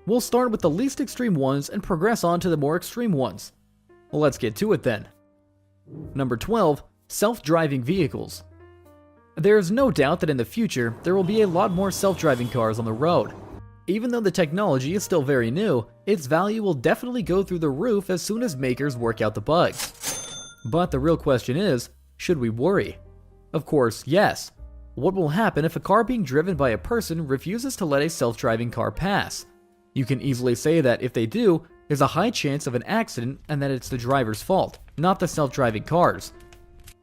We'll start with the least extreme ones and progress on to the more extreme ones. Well, let's get to it then. Number 12. Self-driving vehicles. There is no doubt that in the future, there will be a lot more self-driving cars on the road. Even though the technology is still very new, its value will definitely go through the roof as soon as makers work out the bugs. But the real question is, should we worry? Of course, yes. What will happen if a car being driven by a person refuses to let a self-driving car pass? You can easily say that if they do, there's a high chance of an accident and that it's the driver's fault, not the self-driving cars.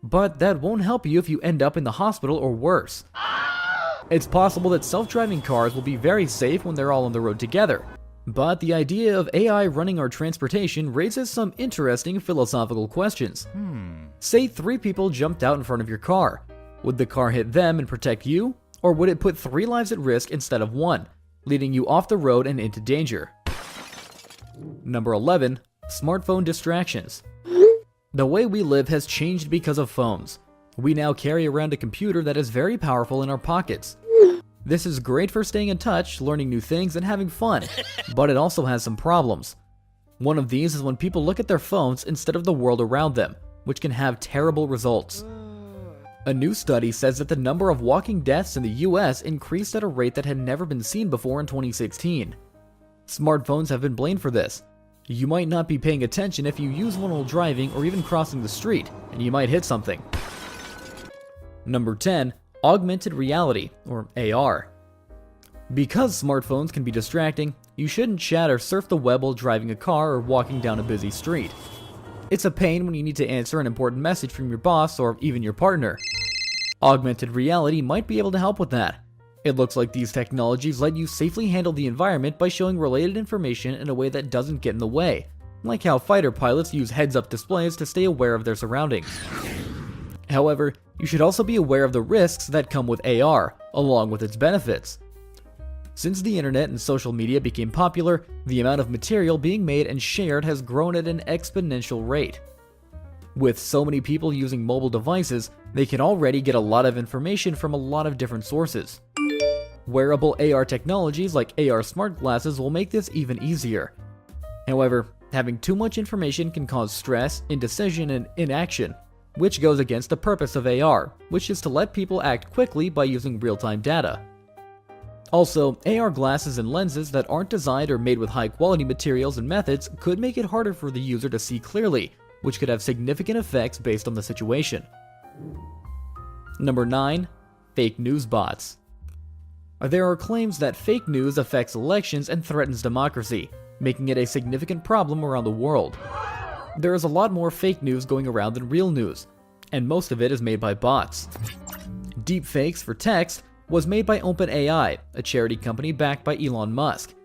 But that won't help you if you end up in the hospital or worse. It's possible that self-driving cars will be very safe when they're all on the road together. But the idea of AI running our transportation raises some interesting philosophical questions. Say 3 people jumped out in front of your car. Would the car hit them and protect you? Or would it put 3 lives at risk instead of 1, leading you off the road and into danger? Number 11. Smartphone distractions. The way we live has changed because of phones. We now carry around a computer that is very powerful in our pockets. This is great for staying in touch, learning new things, and having fun, but it also has some problems. One of these is when people look at their phones instead of the world around them, which can have terrible results. A new study says that the number of walking deaths in the US increased at a rate that had never been seen before in 2016. Smartphones have been blamed for this. You might not be paying attention if you use one while driving or even crossing the street, and you might hit something. Number 10. Augmented reality, or AR. Because smartphones can be distracting, you shouldn't chat or surf the web while driving a car or walking down a busy street. It's a pain when you need to answer an important message from your boss or even your partner. Augmented reality might be able to help with that. It looks like these technologies let you safely handle the environment by showing related information in a way that doesn't get in the way, like how fighter pilots use heads-up displays to stay aware of their surroundings. However, you should also be aware of the risks that come with AR, along with its benefits. Since the internet and social media became popular, the amount of material being made and shared has grown at an exponential rate. With so many people using mobile devices, they can already get a lot of information from a lot of different sources. Wearable AR technologies like AR smart glasses will make this even easier. However, having too much information can cause stress, indecision, and inaction, which goes against the purpose of AR, which is to let people act quickly by using real-time data. Also, AR glasses and lenses that aren't designed or made with high-quality materials and methods could make it harder for the user to see clearly, which could have significant effects based on the situation. Number 9. Fake news bots. There are claims that fake news affects elections and threatens democracy, making it a significant problem around the world. There is a lot more fake news going around than real news, and most of it is made by bots. Deepfakes for text was made by OpenAI, a charity company backed by Elon Musk.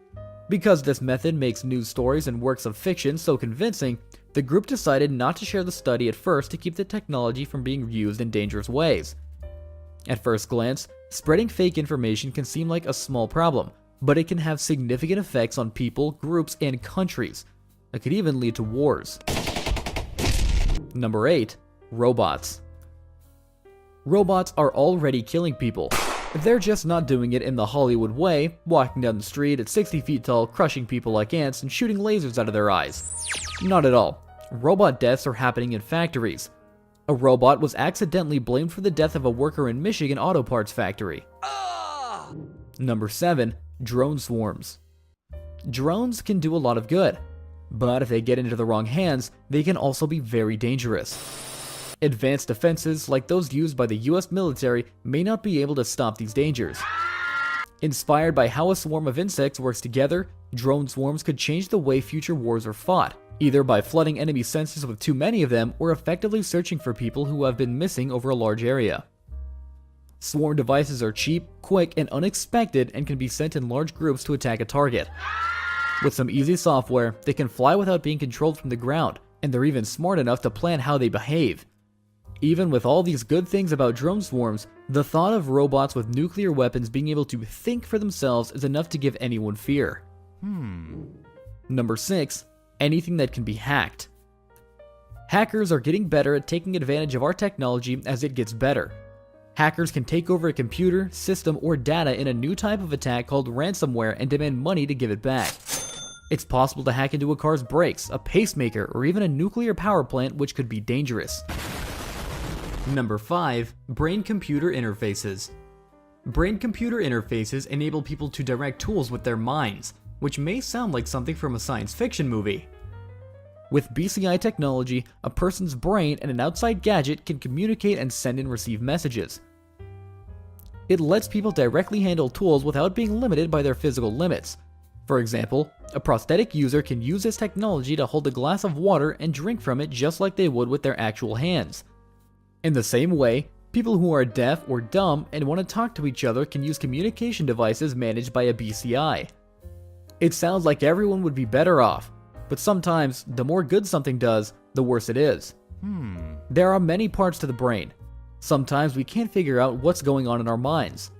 Because this method makes news stories and works of fiction so convincing, the group decided not to share the study at first to keep the technology from being used in dangerous ways. At first glance, spreading fake information can seem like a small problem, but it can have significant effects on people, groups, and countries. It could even lead to wars. Number 8. Robots. Robots are already killing people. They're just not doing it in the Hollywood way, walking down the street at 60 feet tall, crushing people like ants and shooting lasers out of their eyes. Not at all. Robot deaths are happening in factories. A robot was accidentally blamed for the death of a worker in Michigan auto parts factory. Number 7. Drone swarms. Drones can do a lot of good, but if they get into the wrong hands, they can also be very dangerous. Advanced defenses like those used by the US military may not be able to stop these dangers. Inspired by how a swarm of insects works together, drone swarms could change the way future wars are fought, either by flooding enemy sensors with too many of them or effectively searching for people who have been missing over a large area. Swarm devices are cheap, quick, and unexpected and can be sent in large groups to attack a target. With some easy software, they can fly without being controlled from the ground, and they're even smart enough to plan how they behave. Even with all these good things about drone swarms, the thought of robots with nuclear weapons being able to think for themselves is enough to give anyone fear. Number 6. Anything that can be hacked. Hackers are getting better at taking advantage of our technology as it gets better. Hackers can take over a computer, system, or data in a new type of attack called ransomware and demand money to give it back. It's possible to hack into a car's brakes, a pacemaker, or even a nuclear power plant, which could be dangerous. Number 5. Brain-computer interfaces. Brain-computer interfaces enable people to direct tools with their minds, which may sound like something from a science fiction movie. With BCI technology, a person's brain and an outside gadget can communicate and send and receive messages. It lets people directly handle tools without being limited by their physical limits. For example, a prosthetic user can use this technology to hold a glass of water and drink from it just like they would with their actual hands. In the same way, people who are deaf or dumb and want to talk to each other can use communication devices managed by a BCI. It sounds like everyone would be better off, but sometimes the more good something does, the worse it is. There are many parts to the brain. Sometimes we can't figure out what's going on in our minds.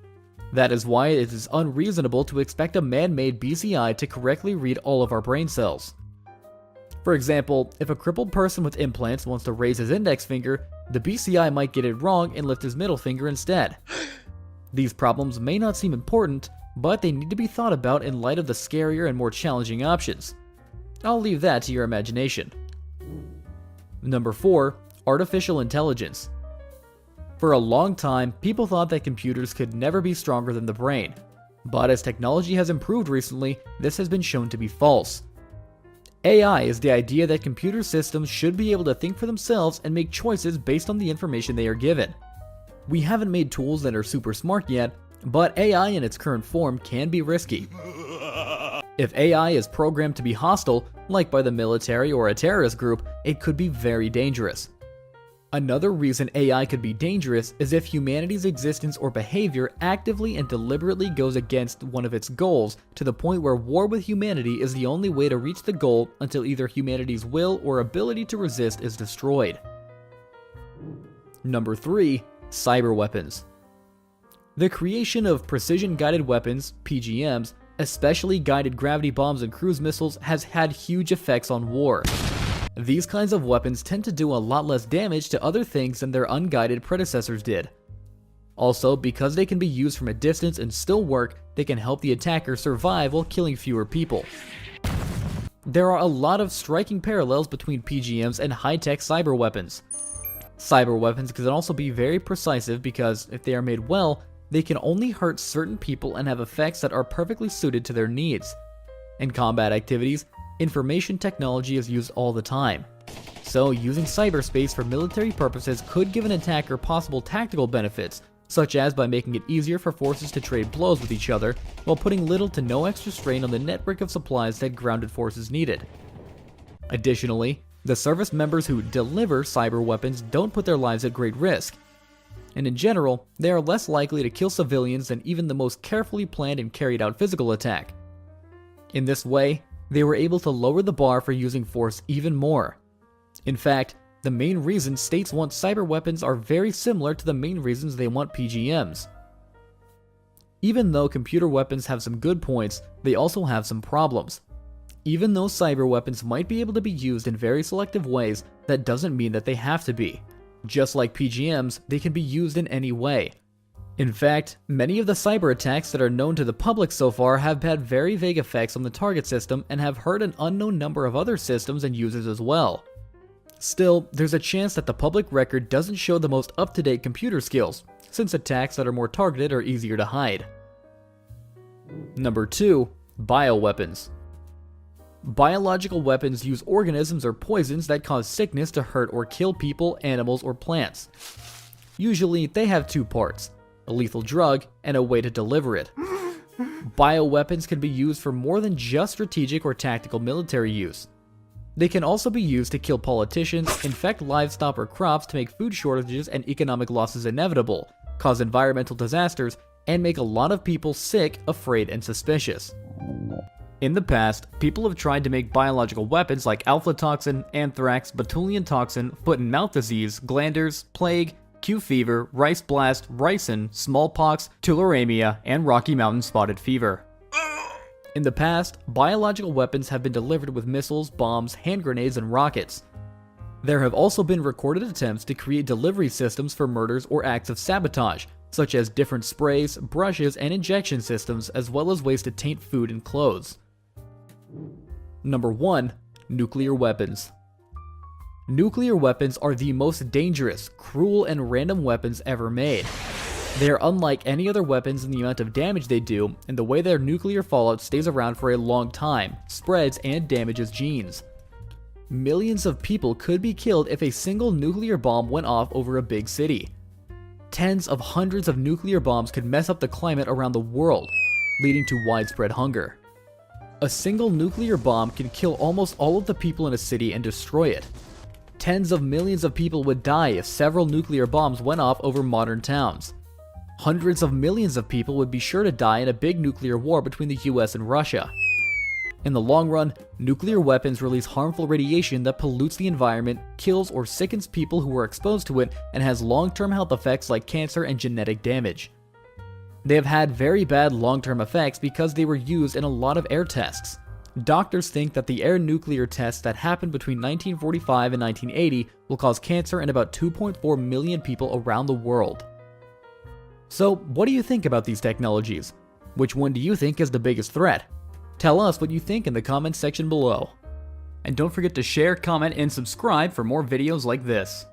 That is why it is unreasonable to expect a man-made BCI to correctly read all of our brain cells. For example, if a crippled person with implants wants to raise his index finger, the BCI might get it wrong and lift his middle finger instead. These problems may not seem important, but they need to be thought about in light of the scarier and more challenging options. I'll leave that to your imagination. Number 4. Artificial intelligence. For a long time, people thought that computers could never be stronger than the brain. But as technology has improved recently, this has been shown to be false. AI is the idea that computer systems should be able to think for themselves and make choices based on the information they are given. We haven't made tools that are super smart yet, but AI in its current form can be risky. If AI is programmed to be hostile, like by the military or a terrorist group, it could be very dangerous. Another reason AI could be dangerous is if humanity's existence or behavior actively and deliberately goes against one of its goals to the point where war with humanity is the only way to reach the goal until either humanity's will or ability to resist is destroyed. Number 3. Cyberweapons. The creation of precision-guided weapons, PGMs, especially guided gravity bombs and cruise missiles, has had huge effects on war. These kinds of weapons tend to do a lot less damage to other things than their unguided predecessors did. Also, because they can be used from a distance and still work, they can help the attacker survive while killing fewer people. There are a lot of striking parallels between PGMs and high-tech cyber weapons. Cyber weapons can also be very precise because, if they are made well, they can only hurt certain people and have effects that are perfectly suited to their needs. In combat activities, information technology is used all the time. So, using cyberspace for military purposes could give an attacker possible tactical benefits, such as by making it easier for forces to trade blows with each other, while putting little to no extra strain on the network of supplies that grounded forces needed. Additionally, the service members who deliver cyber weapons don't put their lives at great risk. And in general, they are less likely to kill civilians than even the most carefully planned and carried out physical attack. In this way, they were able to lower the bar for using force even more. In fact, the main reasons states want cyber weapons are very similar to the main reasons they want PGMs. Even though computer weapons have some good points, they also have some problems. Even though cyber weapons might be able to be used in very selective ways, that doesn't mean that they have to be. Just like PGMs, they can be used in any way. In fact, many of the cyber attacks that are known to the public so far have had very vague effects on the target system and have hurt an unknown number of other systems and users as well. Still, there's a chance that the public record doesn't show the most up-to-date computer skills, since attacks that are more targeted are easier to hide. Number 2. Bioweapons. Biological weapons use organisms or poisons that cause sickness to hurt or kill people, animals, or plants. Usually, they have two parts: a lethal drug and a way to deliver it. Bioweapons can be used for more than just strategic or tactical military use. They can also be used to kill politicians, infect livestock or crops to make food shortages and economic losses inevitable, cause environmental disasters, and make a lot of people sick, afraid, and suspicious. In the past, people have tried to make biological weapons like aflatoxin, anthrax, botulinum toxin, foot and mouth disease, glanders, plague, Q fever, rice blast, ricin, smallpox, tularemia, and Rocky Mountain spotted fever. In the past, biological weapons have been delivered with missiles, bombs, hand grenades, and rockets. There have also been recorded attempts to create delivery systems for murders or acts of sabotage, such as different sprays, brushes, and injection systems, as well as ways to taint food and clothes. Number 1. Nuclear weapons. Nuclear weapons are the most dangerous, cruel, and random weapons ever made. They are unlike any other weapons in the amount of damage they do, and the way their nuclear fallout stays around for a long time, spreads, and damages genes. Millions of people could be killed if a single nuclear bomb went off over a big city. Tens of hundreds of nuclear bombs could mess up the climate around the world, leading to widespread hunger. A single nuclear bomb can kill almost all of the people in a city and destroy it. Tens of millions of people would die if several nuclear bombs went off over modern towns. Hundreds of millions of people would be sure to die in a big nuclear war between the US and Russia. In the long run, nuclear weapons release harmful radiation that pollutes the environment, kills or sickens people who are exposed to it, and has long-term health effects like cancer and genetic damage. They have had very bad long-term effects because they were used in a lot of air tests. Doctors think that the air nuclear tests that happened between 1945 and 1980 will cause cancer in about 2.4 million people around the world. So, what do you think about these technologies? Which one do you think is the biggest threat? Tell us what you think in the comments section below. And don't forget to share, comment, and subscribe for more videos like this.